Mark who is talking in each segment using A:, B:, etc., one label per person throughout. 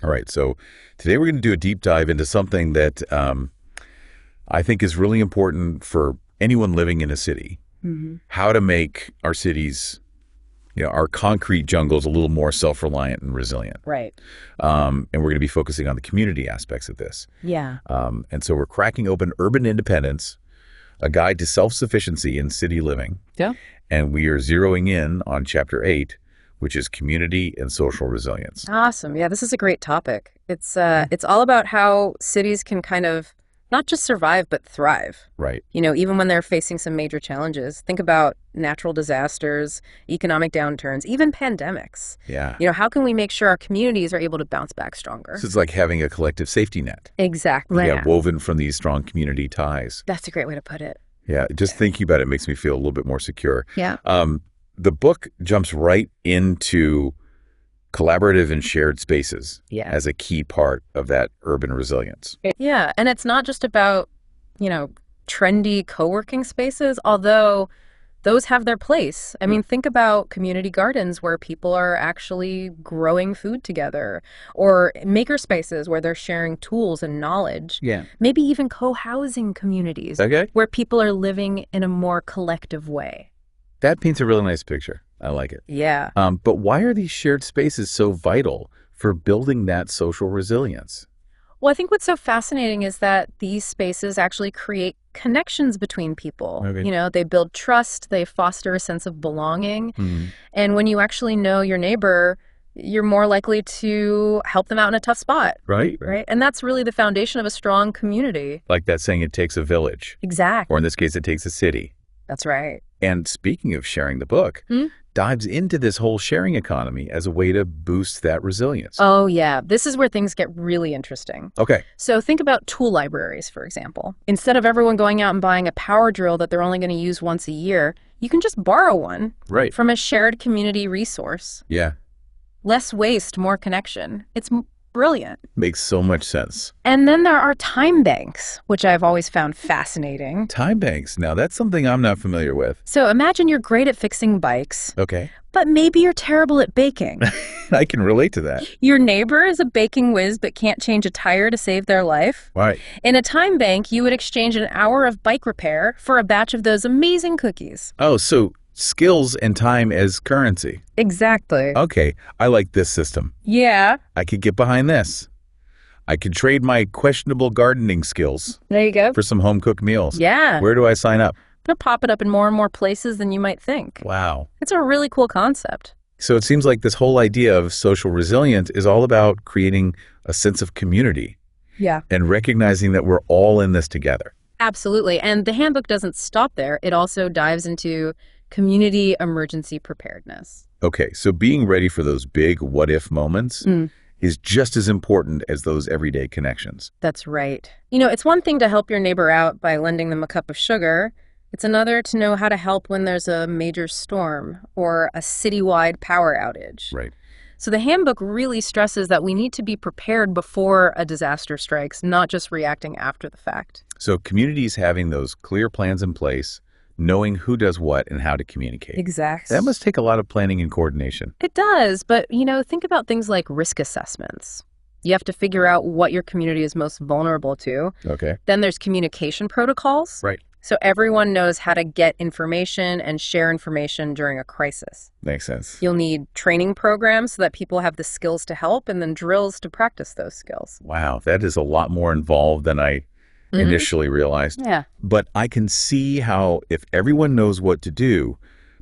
A: All right, so today we're going to do a deep dive into something that I think is really important for anyone living in a city. How to make our cities, our concrete jungles a little more self-reliant and resilient.
B: Right.
A: And we're going to be focusing on the community aspects of this.
B: Yeah.
A: And so we're cracking open Urban Independence, a guide to self-sufficiency in city living.
B: Yeah.
A: And we are zeroing in on Chapter 8, which is community and social resilience.
B: Awesome. Yeah, this is a great topic. It's all about how cities can kind of not just survive, but thrive.
A: Right.
B: Even when they're facing some major challenges. Think about natural disasters, economic downturns, even pandemics.
A: Yeah.
B: How can we make sure our communities are able to bounce back stronger?
A: So it's like having a collective safety net.
B: Exactly.
A: Yeah, woven from these strong community ties.
B: That's a great way to put it.
A: Yeah, just thinking about it makes me feel a little bit more secure.
B: Yeah.
A: The book jumps right into collaborative and shared spaces as a key part of that urban resilience.
B: Yeah, and it's not just about, trendy co-working spaces, although those have their place. I mean, think about community gardens where people are actually growing food together, or maker spaces where they're sharing tools and knowledge.
A: Yeah.
B: Maybe even co-housing communities where people are living in a more collective way.
A: That paints a really nice picture. I like it.
B: Yeah.
A: But why are these shared spaces so vital for building that social resilience?
B: Well, I think what's so fascinating is that these spaces actually create connections between people.
A: Okay.
B: They build trust, they foster a sense of belonging. And when you actually know your neighbor, you're more likely to help them out in a tough spot.
A: Right.
B: And that's really the foundation of a strong community.
A: Like that saying, it takes a village.
B: Exactly.
A: Or in this case, it takes a city.
B: That's right.
A: And speaking of sharing, the book dives into this whole sharing economy as a way to boost that resilience.
B: Oh, yeah. This is where things get really interesting.
A: Okay.
B: So think about tool libraries, for example. Instead of everyone going out and buying a power drill that they're only going to use once a year, you can just borrow one from a shared community resource.
A: Yeah.
B: Less waste, more connection. It's brilliant.
A: Makes so much sense.
B: And then there are time banks, which I've always found fascinating.
A: Time banks. Now, that's something I'm not familiar with.
B: So imagine you're great at fixing bikes.
A: Okay.
B: But maybe you're terrible at baking.
A: I can relate to that.
B: Your neighbor is a baking whiz but can't change a tire to save their life.
A: Right.
B: In a time bank, you would exchange an hour of bike repair for a batch of those amazing cookies.
A: Oh, so skills and time as currency.
B: Exactly.
A: Okay, I like this system.
B: Yeah.
A: I could get behind this. I could trade my questionable gardening skills
B: There you go.
A: for some home-cooked meals.
B: Yeah.
A: Where do I sign up?
B: They're popping up in more and more places than you might think.
A: Wow.
B: It's a really cool concept.
A: So it seems like this whole idea of social resilience is all about creating a sense of community.
B: Yeah.
A: And recognizing that we're all in this together.
B: Absolutely. And the handbook doesn't stop there. It also dives into community emergency preparedness.
A: Okay, so being ready for those big what-if moments is just as important as those everyday connections.
B: That's right. It's one thing to help your neighbor out by lending them a cup of sugar. It's another to know how to help when there's a major storm or a citywide power outage.
A: Right.
B: So the handbook really stresses that we need to be prepared before a disaster strikes, not just reacting after the fact.
A: So communities having those clear plans in place, knowing who does what and how to communicate.
B: Exactly.
A: That must take a lot of planning and coordination.
B: It does, but, think about things like risk assessments. You have to figure out what your community is most vulnerable to.
A: Okay.
B: Then there's communication protocols.
A: Right.
B: So everyone knows how to get information and share information during a crisis.
A: Makes sense.
B: You'll need training programs so that people have the skills to help, and then drills to practice those skills.
A: Wow, that is a lot more involved than I initially realized.
B: Yeah.
A: But I can see how if everyone knows what to do,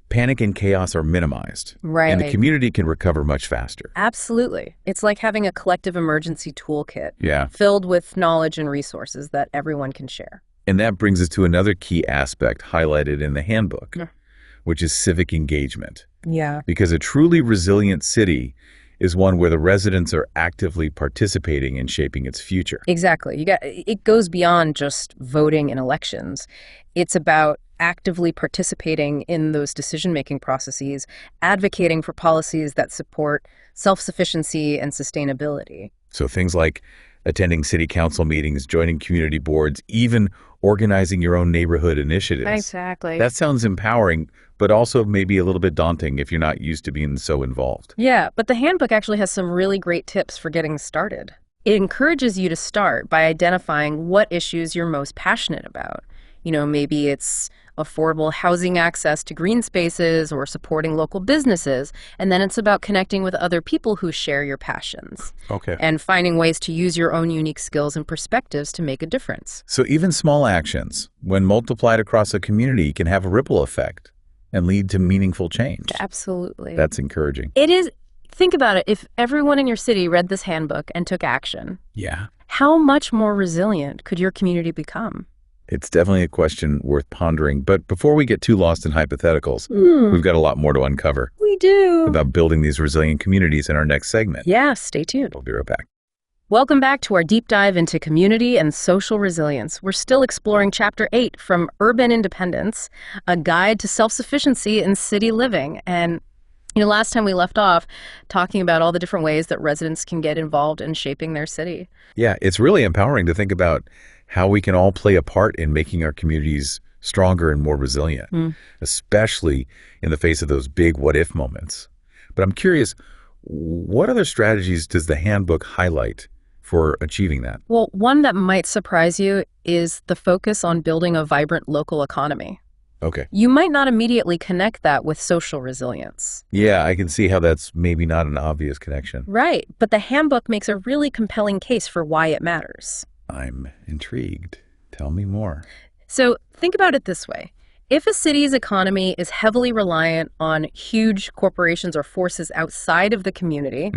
A: panic and chaos are minimized.
B: Right.
A: And the community can recover much faster.
B: Absolutely. It's like having a collective emergency toolkit filled with knowledge and resources that everyone can share.
A: And that brings us to another key aspect highlighted in the handbook, which is civic engagement.
B: Yeah.
A: Because a truly resilient city is one where the residents are actively participating in shaping its future.
B: Exactly. It goes beyond just voting in elections. It's about actively participating in those decision-making processes, advocating for policies that support self-sufficiency and sustainability.
A: So things like attending city council meetings, joining community boards, even organizing your own neighborhood initiatives.
B: Exactly.
A: That sounds empowering, but also maybe a little bit daunting if you're not used to being so involved.
B: Yeah, but the handbook actually has some really great tips for getting started. It encourages you to start by identifying what issues you're most passionate about. Maybe it's affordable housing access to green spaces or supporting local businesses. And then it's about connecting with other people who share your passions.
A: Okay.
B: And finding ways to use your own unique skills and perspectives to make a difference.
A: So even small actions, when multiplied across a community, can have a ripple effect and lead to meaningful change.
B: Absolutely.
A: That's encouraging.
B: It is. Think about it. If everyone in your city read this handbook and took action,
A: Yeah.
B: how much more resilient could your community become?
A: It's definitely a question worth pondering. But before we get too lost in hypotheticals, we've got a lot more to uncover
B: We do.
A: about building these resilient communities in our next segment.
B: Yeah, stay tuned.
A: We'll be right back.
B: Welcome back to our deep dive into community and social resilience. We're still exploring Chapter 8 from Urban Independence, a guide to self-sufficiency in city living. And last time we left off talking about all the different ways that residents can get involved in shaping their city.
A: Yeah, it's really empowering to think about how we can all play a part in making our communities stronger and more resilient, especially in the face of those big what-if moments. But I'm curious, what other strategies does the handbook highlight for achieving that?
B: Well, one that might surprise you is the focus on building a vibrant local economy.
A: Okay.
B: You might not immediately connect that with social resilience.
A: Yeah, I can see how that's maybe not an obvious connection.
B: Right, but the handbook makes a really compelling case for why it matters.
A: I'm intrigued. Tell me more.
B: So think about it this way. If a city's economy is heavily reliant on huge corporations or forces outside of the community,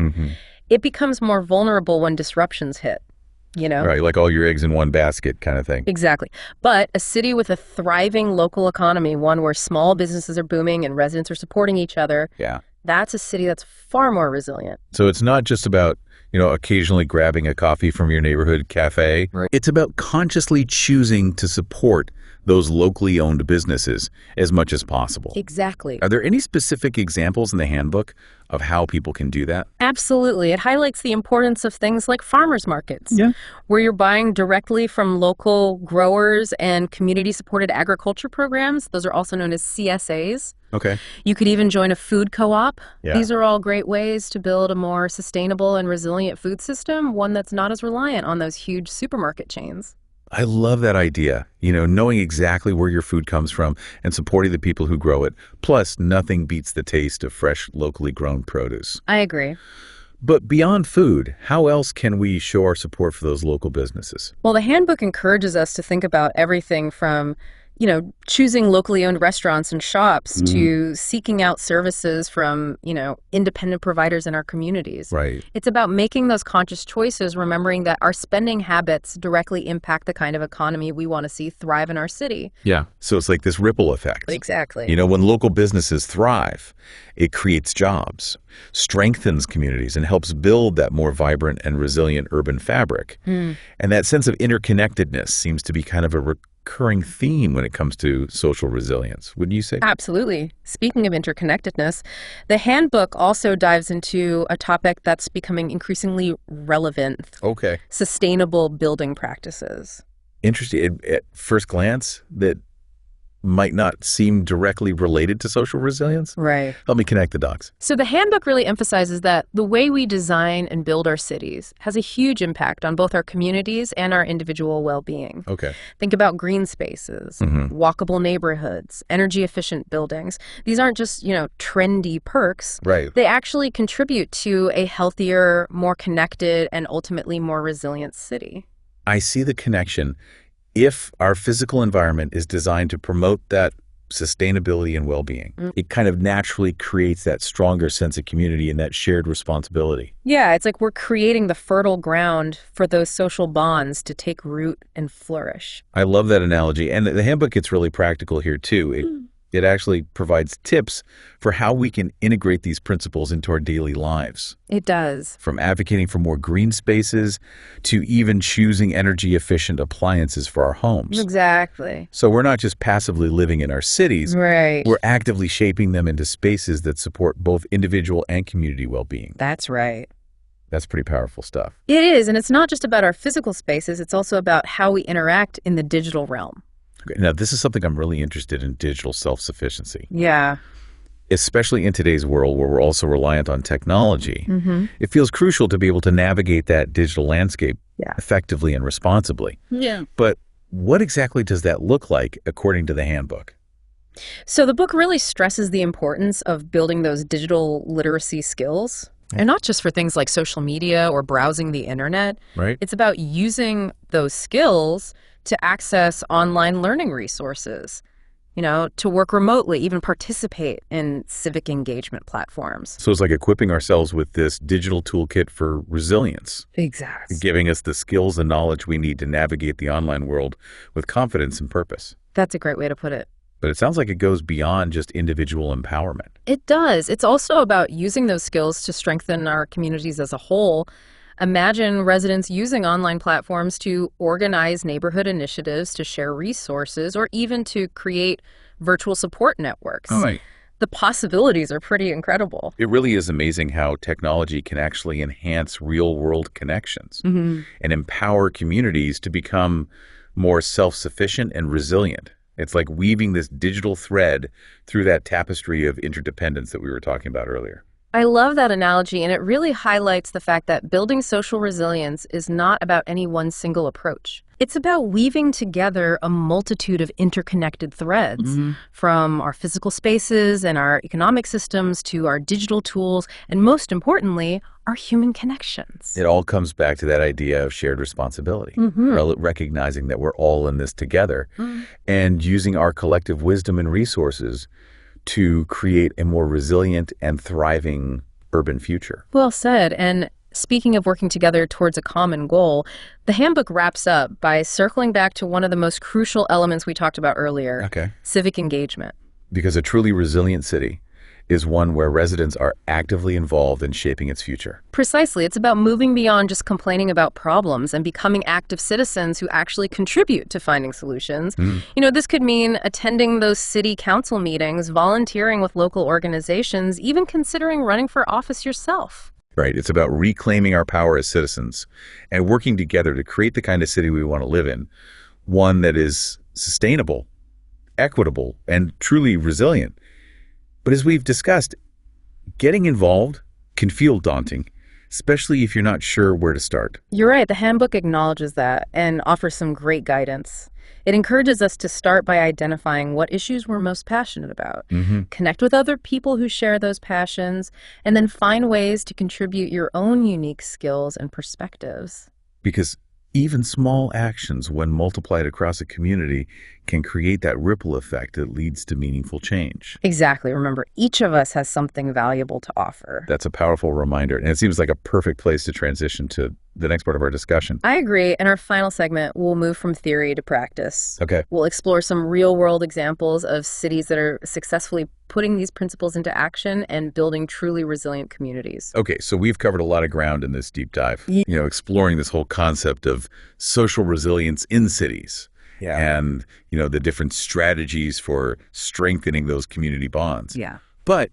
B: it becomes more vulnerable when disruptions hit.
A: Right, like all your eggs in one basket kind of thing.
B: Exactly. But a city with a thriving local economy, one where small businesses are booming and residents are supporting each other,
A: Yeah.
B: that's a city that's far more resilient.
A: So it's not just about, occasionally grabbing a coffee from your neighborhood cafe.
C: Right.
A: It's about consciously choosing to support those locally owned businesses as much as possible.
B: Exactly.
A: Are there any specific examples in the handbook of how people can do that?
B: Absolutely. It highlights the importance of things like farmers markets,
A: Yeah.
B: where you're buying directly from local growers, and community-supported agriculture programs. Those are also known as CSAs.
A: Okay.
B: You could even join a food co-op.
A: Yeah.
B: These are all great ways to build a more sustainable and resilient food system, one that's not as reliant on those huge supermarket chains.
A: I love that idea, knowing exactly where your food comes from and supporting the people who grow it. Plus, nothing beats the taste of fresh, locally grown produce.
B: I agree.
A: But beyond food, how else can we show our support for those local businesses?
B: Well, the handbook encourages us to think about everything from choosing locally owned restaurants and shops to seeking out services from, independent providers in our communities.
A: Right.
B: It's about making those conscious choices, remembering that our spending habits directly impact the kind of economy we want to see thrive in our city.
A: Yeah. So it's like this ripple effect.
B: Exactly.
A: When local businesses thrive, it creates jobs, strengthens communities, and helps build that more vibrant and resilient urban fabric. And that sense of interconnectedness seems to be kind of a recurring theme when it comes to social resilience, wouldn't you say?
B: Absolutely. Speaking of interconnectedness, the handbook also dives into a topic that's becoming increasingly relevant:
A: Okay.
B: sustainable building practices.
A: Interesting. At first glance, that might not seem directly related to social resilience.
B: Right.
A: Help me connect the dots.
B: So the handbook really emphasizes that the way we design and build our cities has a huge impact on both our communities and our individual well-being.
A: Okay.
B: Think about green spaces, walkable neighborhoods, energy-efficient buildings. These aren't just, trendy perks.
A: Right.
B: They actually contribute to a healthier, more connected, and ultimately more resilient city.
A: I see the connection. If our physical environment is designed to promote that sustainability and well-being, it kind of naturally creates that stronger sense of community and that shared responsibility.
B: Yeah, it's like we're creating the fertile ground for those social bonds to take root and flourish.
A: I love that analogy. And the handbook gets really practical here, too. It actually provides tips for how we can integrate these principles into our daily lives.
B: It does.
A: From advocating for more green spaces to even choosing energy-efficient appliances for our homes.
B: Exactly.
A: So we're not just passively living in our cities.
B: Right.
A: We're actively shaping them into spaces that support both individual and community well-being.
B: That's right.
A: That's pretty powerful stuff.
B: It is, and it's not just about our physical spaces, it's also about how we interact in the digital realm.
A: Okay, now, this is something I'm really interested in, digital self-sufficiency.
B: Yeah.
A: Especially in today's world where we're also reliant on technology. It feels crucial to be able to navigate that digital landscape effectively and responsibly.
B: Yeah.
A: But what exactly does that look like according to the handbook?
B: So the book really stresses the importance of building those digital literacy skills. And not just for things like social media or browsing the internet.
A: Right.
B: It's about using those skills to access online learning resources, to work remotely, even participate in civic engagement platforms.
A: So it's like equipping ourselves with this digital toolkit for resilience.
B: Exactly.
A: Giving us the skills and knowledge we need to navigate the online world with confidence and purpose.
B: That's a great way to put it.
A: But it sounds like it goes beyond just individual empowerment.
B: It does. It's also about using those skills to strengthen our communities as a whole. Imagine residents using online platforms to organize neighborhood initiatives, to share resources, or even to create virtual support networks.
A: Right.
B: The possibilities are pretty incredible.
A: It really is amazing how technology can actually enhance real-world connections and empower communities to become more self-sufficient and resilient. It's like weaving this digital thread through that tapestry of interdependence that we were talking about earlier.
B: I love that analogy, and it really highlights the fact that building social resilience is not about any one single approach. It's about weaving together a multitude of interconnected threads, from our physical spaces and our economic systems to our digital tools, and most importantly, our human connections.
A: It all comes back to that idea of shared responsibility, recognizing that we're all in this together and using our collective wisdom and resources to create a more resilient and thriving urban future.
B: Well said. And speaking of working together towards a common goal, the handbook wraps up by circling back to one of the most crucial elements we talked about earlier, civic engagement.
A: Because a truly resilient city is one where residents are actively involved in shaping its future.
B: Precisely. It's about moving beyond just complaining about problems and becoming active citizens who actually contribute to finding solutions. This could mean attending those city council meetings, volunteering with local organizations, even considering running for office yourself.
A: Right. It's about reclaiming our power as citizens and working together to create the kind of city we want to live in, one that is sustainable, equitable, and truly resilient. But as we've discussed, getting involved can feel daunting, especially if you're not sure where to start.
B: You're right. The handbook acknowledges that and offers some great guidance. It encourages us to start by identifying what issues we're most passionate about, connect with other people who share those passions, and then find ways to contribute your own unique skills and perspectives.
A: Because even small actions, when multiplied across a community, can create that ripple effect that leads to meaningful change.
B: Exactly. Remember, each of us has something valuable to offer.
A: That's a powerful reminder, and it seems like a perfect place to transition to the next part of our discussion.
B: I agree. In our final segment, we'll move from theory to practice.
A: Okay.
B: We'll explore some real-world examples of cities that are successfully putting these principles into action and building truly resilient communities.
A: Okay, so we've covered a lot of ground in this deep dive, exploring this whole concept of social resilience in cities. And, the different strategies for strengthening those community bonds. But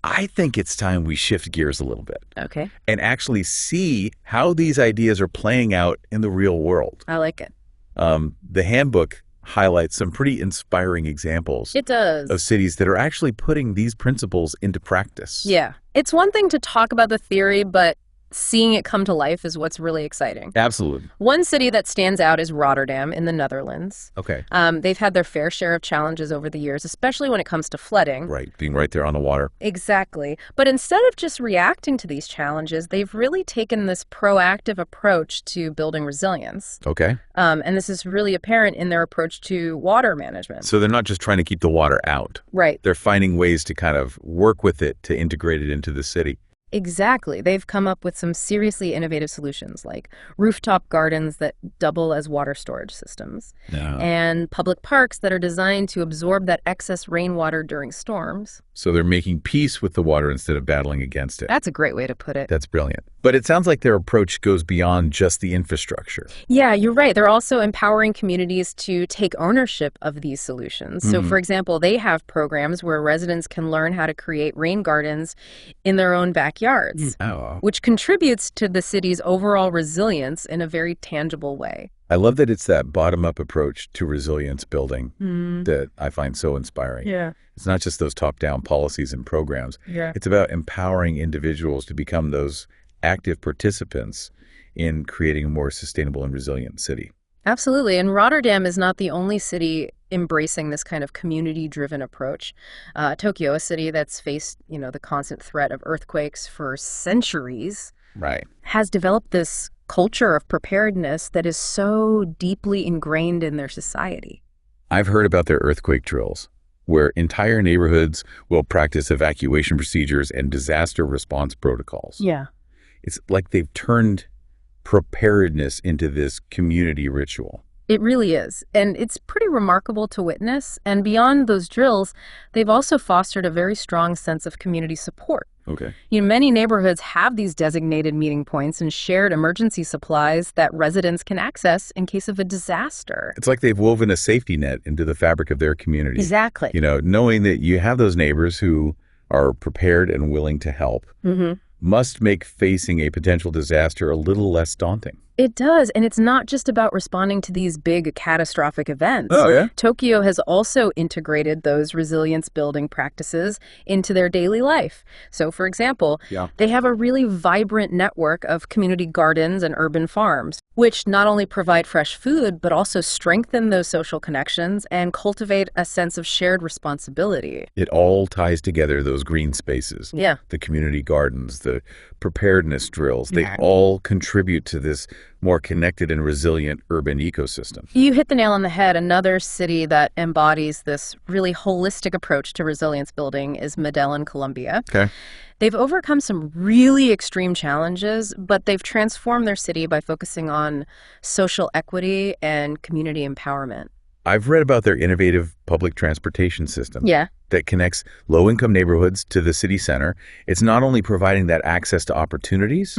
A: I think it's time we shift gears a little bit.
B: Okay.
A: And actually see how these ideas are playing out in the real world.
B: I like it.
A: The handbook highlights some pretty inspiring examples.
B: It does.
A: Of cities that are actually putting these principles into practice.
B: Yeah. It's one thing to talk about the theory, but seeing it come to life is what's really exciting.
A: Absolutely.
B: One city that stands out is Rotterdam in the Netherlands.
A: Okay.
B: They've had their fair share of challenges over the years, especially when it comes to flooding.
A: Right, being right there on the water.
B: Exactly. But instead of just reacting to these challenges, they've really taken this proactive approach to building resilience.
A: Okay.
B: And this is really apparent in their approach to water management.
A: So they're not just trying to keep the water out.
B: Right.
A: They're finding ways to kind of work with it to integrate it into the city.
B: Exactly. They've come up with some seriously innovative solutions like rooftop gardens that double as water storage systems and public parks that are designed to absorb that excess rainwater during storms.
A: So they're making peace with the water instead of battling against it.
B: That's a great way to put it.
A: That's brilliant. But it sounds like their approach goes beyond just the infrastructure.
B: Yeah, you're right. They're also empowering communities to take ownership of these solutions. So, for example, they have programs where residents can learn how to create rain gardens in their own backyards,
A: Oh.
B: which contributes to the city's overall resilience in a very tangible way.
A: I love that it's that bottom-up approach to resilience building that I find so inspiring.
B: Yeah.
A: It's not just those top-down policies and programs.
B: Yeah.
A: It's about empowering individuals to become those active participants in creating a more sustainable and resilient city.
B: Absolutely. And Rotterdam is not the only city embracing this kind of community-driven approach. Tokyo, a city that's faced, the constant threat of earthquakes for centuries,
A: Right.
B: has developed this culture of preparedness that is so deeply ingrained in their society.
A: I've heard about their earthquake drills, where entire neighborhoods will practice evacuation procedures and disaster response protocols.
B: Yeah.
A: It's like they've turned preparedness into this community ritual.
B: It really is. And it's pretty remarkable to witness. And beyond those drills, they've also fostered a very strong sense of community support.
A: Okay.
B: Many neighborhoods have these designated meeting points and shared emergency supplies that residents can access in case of a disaster.
A: It's like they've woven a safety net into the fabric of their community.
B: Exactly.
A: Knowing that you have those neighbors who are prepared and willing to help must make facing a potential disaster a little less daunting.
B: It does, and it's not just about responding to these big catastrophic events.
A: Oh, yeah?
B: Tokyo has also integrated those resilience-building practices into their daily life. So, for example, they have a really vibrant network of community gardens and urban farms, which not only provide fresh food, but also strengthen those social connections and cultivate a sense of shared responsibility.
A: It all ties together, those green spaces,
B: Yeah.
A: the community gardens, the preparedness drills. They all contribute to this more connected and resilient urban ecosystem.
B: You hit the nail on the head. Another city that embodies this really holistic approach to resilience building is Medellin, Colombia.
A: Okay.
B: They've overcome some really extreme challenges, but they've transformed their city by focusing on social equity and community empowerment.
A: I've read about their innovative public transportation system
B: Yeah.
A: that connects low-income neighborhoods to the city center. It's not only providing that access to opportunities,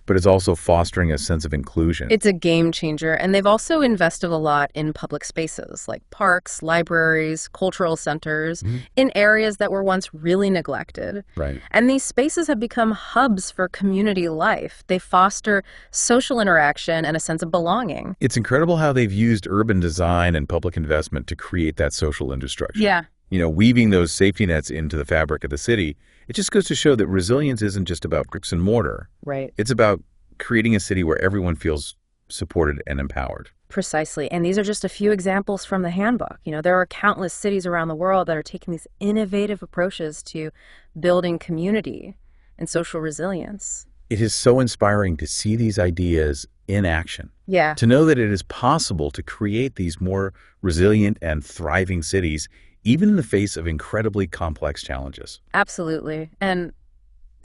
A: but it's also fostering a sense of inclusion.
B: It's a game changer, and they've also invested a lot in public spaces like parks, libraries, cultural centers, in areas that were once really neglected.
A: Right.
B: And these spaces have become hubs for community life. They foster social interaction and a sense of belonging.
A: It's incredible how they've used urban design and public investment to create that social infrastructure.
B: Yeah.
A: Weaving those safety nets into the fabric of the city. It just goes to show that resilience isn't just about bricks and mortar.
B: Right.
A: It's about creating a city where everyone feels supported and empowered.
B: Precisely. And these are just a few examples from the handbook. There are countless cities around the world that are taking these innovative approaches to building community and social resilience.
A: It is so inspiring to see these ideas in action.
B: Yeah.
A: To know that it is possible to create these more resilient and thriving cities, even in the face of incredibly complex challenges.
B: Absolutely. And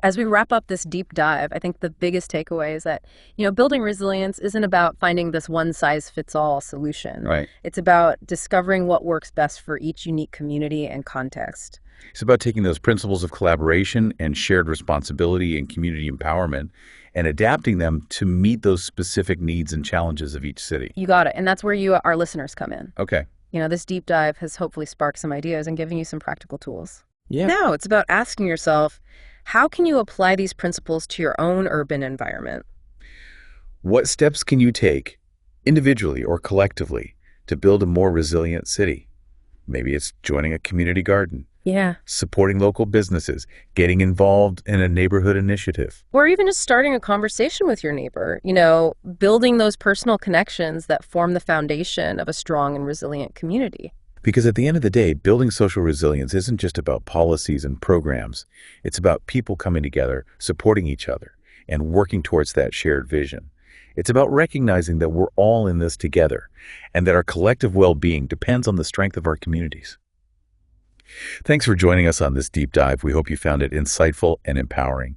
B: as we wrap up this deep dive, I think the biggest takeaway is that, building resilience isn't about finding this one-size-fits-all solution.
A: Right.
B: It's about discovering what works best for each unique community and context.
A: It's about taking those principles of collaboration and shared responsibility and community empowerment and adapting them to meet those specific needs and challenges of each city.
B: You got it. And that's where you, our listeners, come in.
A: Okay.
B: This deep dive has hopefully sparked some ideas and given you some practical tools.
A: Yeah.
B: Now it's about asking yourself, how can you apply these principles to your own urban environment?
A: What steps can you take, individually or collectively, to build a more resilient city? Maybe it's joining a community garden,
B: Yeah.
A: supporting local businesses, getting involved in a neighborhood initiative.
B: Or even just starting a conversation with your neighbor, building those personal connections that form the foundation of a strong and resilient community.
A: Because at the end of the day, building social resilience isn't just about policies and programs. It's about people coming together, supporting each other, and working towards that shared vision. It's about recognizing that we're all in this together and that our collective well-being depends on the strength of our communities. Thanks for joining us on this deep dive. We hope you found it insightful and empowering.